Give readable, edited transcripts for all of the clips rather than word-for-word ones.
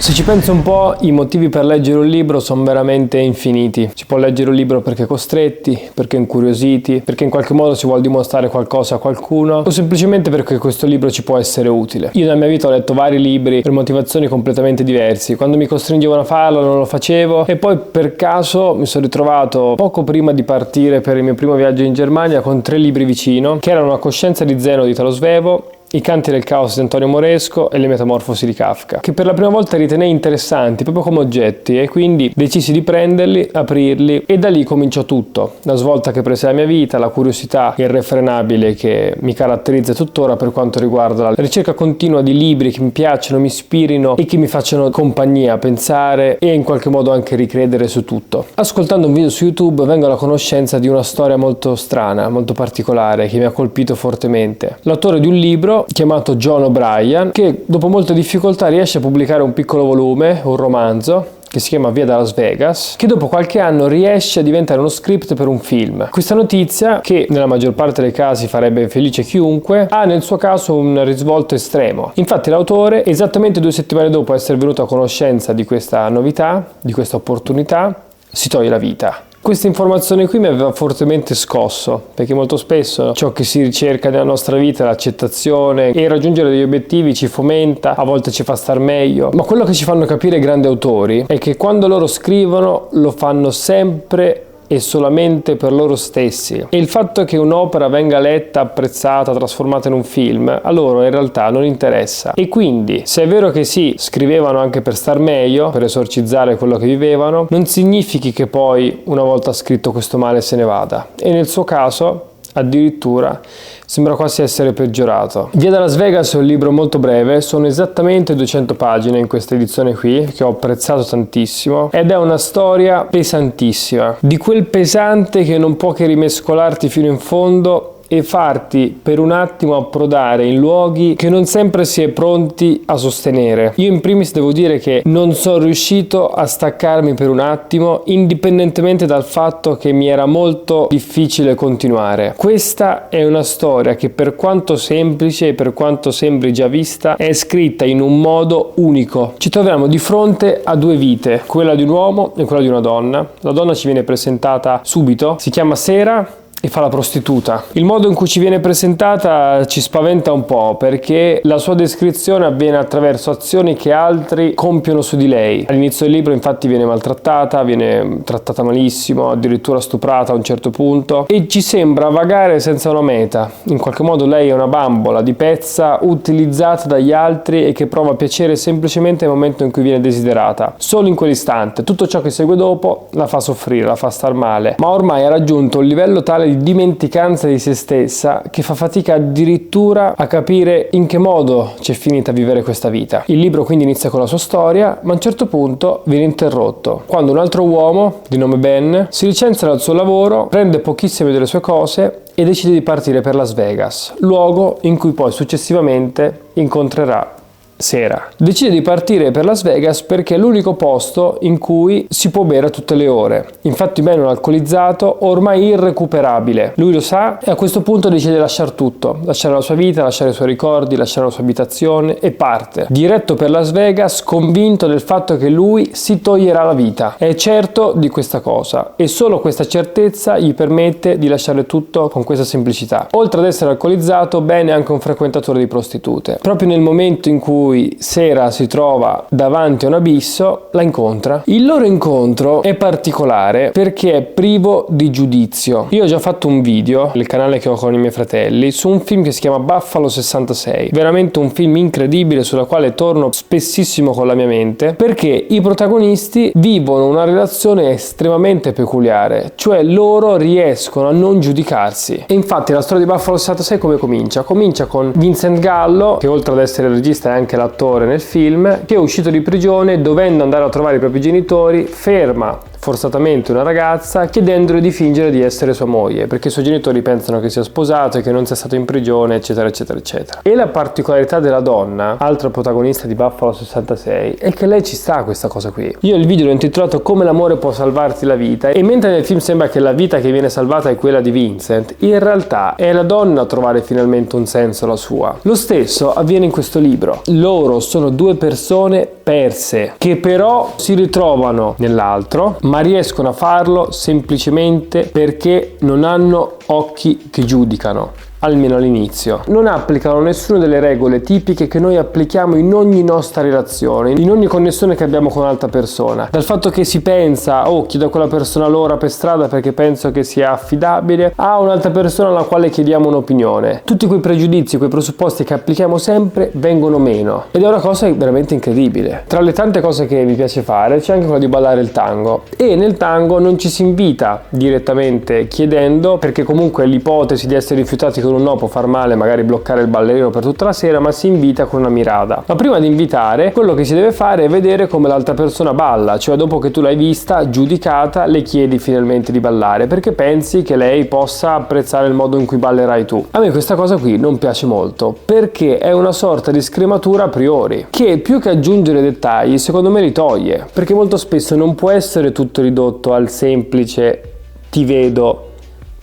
Se ci penso un po', i motivi per leggere un libro sono veramente infiniti. Si può leggere un libro perché costretti, perché incuriositi, perché in qualche modo si vuole dimostrare qualcosa a qualcuno, o semplicemente perché questo libro ci può essere utile. Io nella mia vita ho letto vari libri per motivazioni completamente diverse. Quando mi costringevano a farlo non lo facevo, e poi per caso mi sono ritrovato poco prima di partire per il mio primo viaggio in Germania con 3 libri vicino, che erano La coscienza di Zeno di Italo Svevo, I canti del caos di Antonio Moresco e Le metamorfosi di Kafka, che per la prima volta ritenei interessanti proprio come oggetti, e quindi decisi di prenderli, aprirli, e da lì cominciò tutto. La svolta che prese la mia vita, la curiosità irrefrenabile che mi caratterizza tuttora per quanto riguarda la ricerca continua di libri che mi piacciono, mi ispirino e che mi facciano compagnia, pensare e in qualche modo anche ricredere su tutto. Ascoltando un video su YouTube vengo alla conoscenza di una storia molto strana, molto particolare, che mi ha colpito fortemente. L'autore di un libro chiamato John O'Brien, che dopo molte difficoltà riesce a pubblicare un piccolo volume, un romanzo, che si chiama Via da Las Vegas, che dopo qualche anno riesce a diventare uno script per un film. Questa notizia, che nella maggior parte dei casi farebbe felice chiunque, ha nel suo caso un risvolto estremo. Infatti l'autore, esattamente 2 settimane dopo essere venuto a conoscenza di questa novità, di questa opportunità, si toglie la vita. Questa informazione qui mi aveva fortemente scosso, perché molto spesso ciò che si ricerca nella nostra vita è l'accettazione, e raggiungere degli obiettivi ci fomenta, a volte ci fa star meglio, ma quello che ci fanno capire i grandi autori è che quando loro scrivono lo fanno sempre e solamente per loro stessi, e il fatto che un'opera venga letta, apprezzata, trasformata in un film a loro in realtà non interessa. E quindi, se è vero che sì, scrivevano anche per star meglio, per esorcizzare quello che vivevano, non significhi che poi una volta scritto questo male se ne vada, e nel suo caso addirittura sembra quasi essere peggiorato. Via da Las Vegas è un libro molto breve, sono esattamente 200 pagine in questa edizione qui, che ho apprezzato tantissimo, ed è una storia pesantissima, di quel pesante che non può che rimescolarti fino in fondo e farti per un attimo approdare in luoghi che non sempre si è pronti a sostenere. Io in primis devo dire che non sono riuscito a staccarmi per un attimo, indipendentemente dal fatto che mi era molto difficile continuare. Questa è una storia che, per quanto semplice e per quanto sembri già vista, è scritta in un modo unico. Ci troviamo di fronte a 2 vite, quella di un uomo e quella di una donna. La donna ci viene presentata subito, si chiama Sera e fa la prostituta. Il modo in cui ci viene presentata ci spaventa un po', perché la sua descrizione avviene attraverso azioni che altri compiono su di lei. All'inizio del libro infatti viene maltrattata, viene trattata malissimo, addirittura stuprata a un certo punto, e ci sembra vagare senza una meta. In qualche modo lei è una bambola di pezza utilizzata dagli altri e che prova piacere semplicemente nel momento in cui viene desiderata. Solo in quell'istante. Tutto ciò che segue dopo la fa soffrire, la fa star male, ma ormai ha raggiunto un livello tale di dimenticanza di se stessa che fa fatica addirittura a capire in che modo c'è finita a vivere questa vita. Il libro quindi inizia con la sua storia, ma a un certo punto viene interrotto quando un altro uomo di nome Ben si licenzia dal suo lavoro, prende pochissime delle sue cose e decide di partire per Las Vegas, luogo in cui poi successivamente incontrerà Sera. Decide di partire per Las Vegas perché è l'unico posto in cui si può bere a tutte le ore. Infatti Ben è un alcolizzato ormai irrecuperabile. Lui lo sa e a questo punto decide di lasciare tutto, lasciare la sua vita, lasciare i suoi ricordi, lasciare la sua abitazione, e parte diretto per Las Vegas, convinto del fatto che lui si toglierà la vita. È certo di questa cosa, e solo questa certezza gli permette di lasciare tutto con questa semplicità. Oltre ad essere alcolizzato, Ben è anche un frequentatore di prostitute. Proprio nel momento in cui Sera si trova davanti a un abisso, la incontra. Il loro incontro è particolare perché è privo di giudizio. Io ho già fatto un video, il canale che ho con i miei fratelli, su un film che si chiama Buffalo 66. Veramente un film incredibile, sulla quale torno spessissimo con la mia mente, perché i protagonisti vivono una relazione estremamente peculiare, cioè loro riescono a non giudicarsi. E infatti la storia di Buffalo 66 come comincia? Comincia con Vincent Gallo, che oltre ad essere il regista è anche l'attore nel film, che è uscito di prigione, dovendo andare a trovare i propri genitori, ferma forzatamente una ragazza chiedendole di fingere di essere sua moglie, perché i suoi genitori pensano che sia sposato e che non sia stato in prigione, eccetera eccetera eccetera. E la particolarità della donna, altro protagonista di Buffalo 66, è che lei ci sta a questa cosa qui. Io il video l'ho intitolato Come l'amore può salvarti la vita, e mentre nel film sembra che la vita che viene salvata è quella di Vincent, in realtà è la donna a trovare finalmente un senso la sua. Lo stesso avviene in questo libro. Loro sono due persone perse che però si ritrovano nell'altro, ma riescono a farlo semplicemente perché non hanno occhi che giudicano. Almeno all'inizio. Non applicano nessuna delle regole tipiche che noi applichiamo in ogni nostra relazione, in ogni connessione che abbiamo con un'altra persona. Dal fatto che si pensa, oh, chiedo a quella persona l'ora per strada perché penso che sia affidabile, a un'altra persona alla quale chiediamo un'opinione. Tutti quei pregiudizi, quei presupposti che applichiamo sempre vengono meno. Ed è una cosa veramente incredibile. Tra le tante cose che mi piace fare c'è anche quella di ballare il tango. E nel tango non ci si invita direttamente chiedendo, perché comunque l'ipotesi di essere rifiutati con un no può far male, magari bloccare il ballerino per tutta la sera, ma si invita con una mirata. Ma prima di invitare, quello che si deve fare è vedere come l'altra persona balla, cioè dopo che tu l'hai vista, giudicata, le chiedi finalmente di ballare, perché pensi che lei possa apprezzare il modo in cui ballerai tu. A me questa cosa qui non piace molto, perché è una sorta di scrematura a priori, che più che aggiungere dettagli, secondo me li toglie, perché molto spesso non può essere tutto ridotto al semplice ti vedo,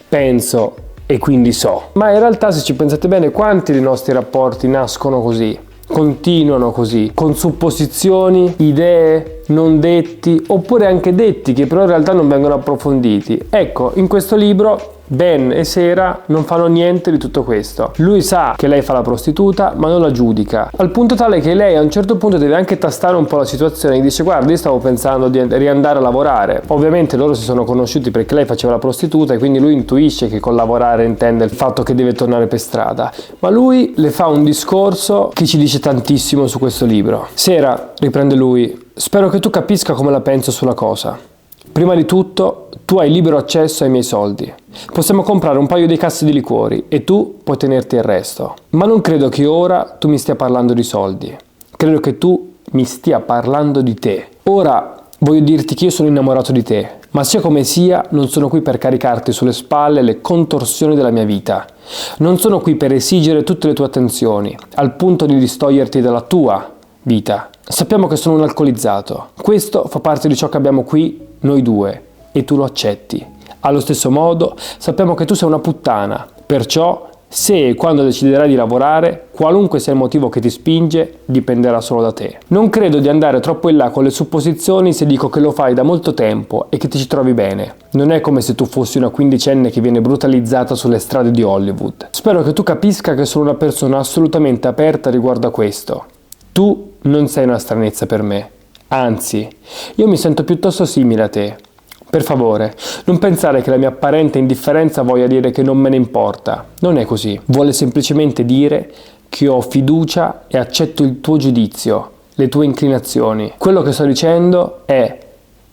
penso e quindi so. Ma in realtà, se ci pensate bene, quanti dei nostri rapporti nascono così? Continuano così, con supposizioni, idee, non detti, oppure anche detti che però in realtà non vengono approfonditi. Ecco, in questo libro Ben e Sera non fanno niente di tutto questo. Lui sa che lei fa la prostituta, ma non la giudica, al punto tale che lei a un certo punto deve anche tastare un po' la situazione e dice: guarda, io stavo pensando di riandare a lavorare. Ovviamente loro si sono conosciuti perché lei faceva la prostituta e quindi lui intuisce che con lavorare intende il fatto che deve tornare per strada, ma lui le fa un discorso che ci dice tantissimo su questo libro. Sera, riprende lui, spero che tu capisca come la penso sulla cosa. Prima di tutto, tu hai libero accesso ai miei soldi. Possiamo comprare un paio di casse di liquori e tu puoi tenerti il resto. Ma non credo che ora tu mi stia parlando di soldi. Credo che tu mi stia parlando di te. Ora voglio dirti che io sono innamorato di te, ma sia come sia non sono qui per caricarti sulle spalle le contorsioni della mia vita. Non sono qui per esigere tutte le tue attenzioni, al punto di distoglierti dalla tua vita. Sappiamo che sono un alcolizzato. Questo fa parte di ciò che abbiamo qui noi due e tu lo accetti. Allo stesso modo sappiamo che tu sei una puttana, perciò se e quando deciderai di lavorare, qualunque sia il motivo che ti spinge, dipenderà solo da te. Non credo di andare troppo in là con le supposizioni se dico che lo fai da molto tempo e che ti ci trovi bene. Non è come se tu fossi una quindicenne che viene brutalizzata sulle strade di Hollywood. Spero che tu capisca che sono una persona assolutamente aperta riguardo a questo. Tu non sei una stranezza per me. Anzi, io mi sento piuttosto simile a te. Per favore, non pensare che la mia apparente indifferenza voglia dire che non me ne importa. Non è così. Vuole semplicemente dire che ho fiducia e accetto il tuo giudizio, le tue inclinazioni. Quello che sto dicendo è: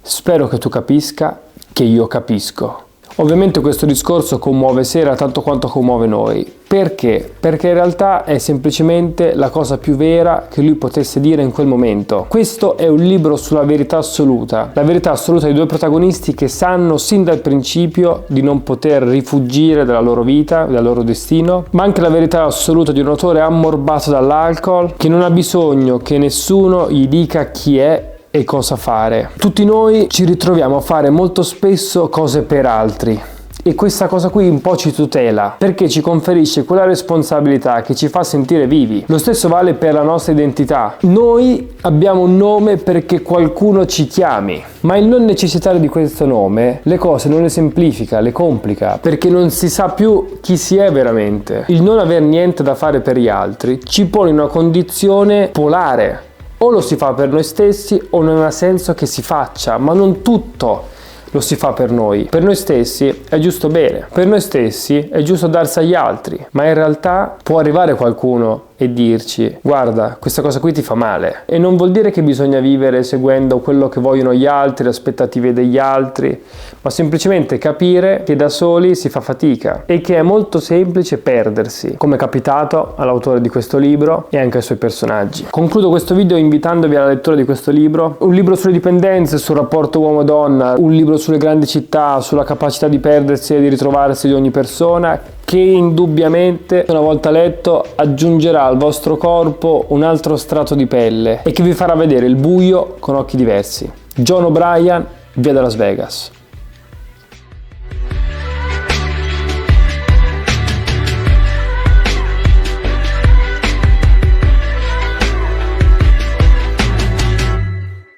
spero che tu capisca che io capisco. Ovviamente questo discorso commuove Sera tanto quanto commuove noi. Perché? Perché in realtà è semplicemente la cosa più vera che lui potesse dire in quel momento. Questo è un libro sulla verità assoluta, la verità assoluta di due protagonisti che sanno sin dal principio di non poter rifuggire dalla loro vita, dal loro destino, ma anche la verità assoluta di un autore ammorbato dall'alcol, che non ha bisogno che nessuno gli dica chi è e cosa fare. Tutti noi ci ritroviamo a fare molto spesso cose per altri e questa cosa qui un po' ci tutela perché ci conferisce quella responsabilità che ci fa sentire vivi. Lo stesso vale per la nostra identità. Noi abbiamo un nome perché qualcuno ci chiami, ma il non necessitare di questo nome le cose non le semplifica, le complica, perché non si sa più chi si è veramente. Il non aver niente da fare per gli altri ci pone in una condizione polare. O lo si fa per noi stessi o non ha senso che si faccia, ma non tutto lo si fa per noi. Per noi stessi è giusto bene, per noi stessi è giusto darsi agli altri, ma in realtà può arrivare qualcuno e dirci: guarda, questa cosa qui ti fa male. E non vuol dire che bisogna vivere seguendo quello che vogliono gli altri, le aspettative degli altri, ma semplicemente capire che da soli si fa fatica e che è molto semplice perdersi, come è capitato all'autore di questo libro e anche ai suoi personaggi. Concludo questo video invitandovi alla lettura di questo libro, un libro sulle dipendenze, sul rapporto uomo-donna, un libro sulle grandi città, sulla capacità di perdersi e di ritrovarsi di ogni persona, che indubbiamente, una volta letto, aggiungerà al vostro corpo un altro strato di pelle e che vi farà vedere il buio con occhi diversi. John O'Brien, via da Las Vegas.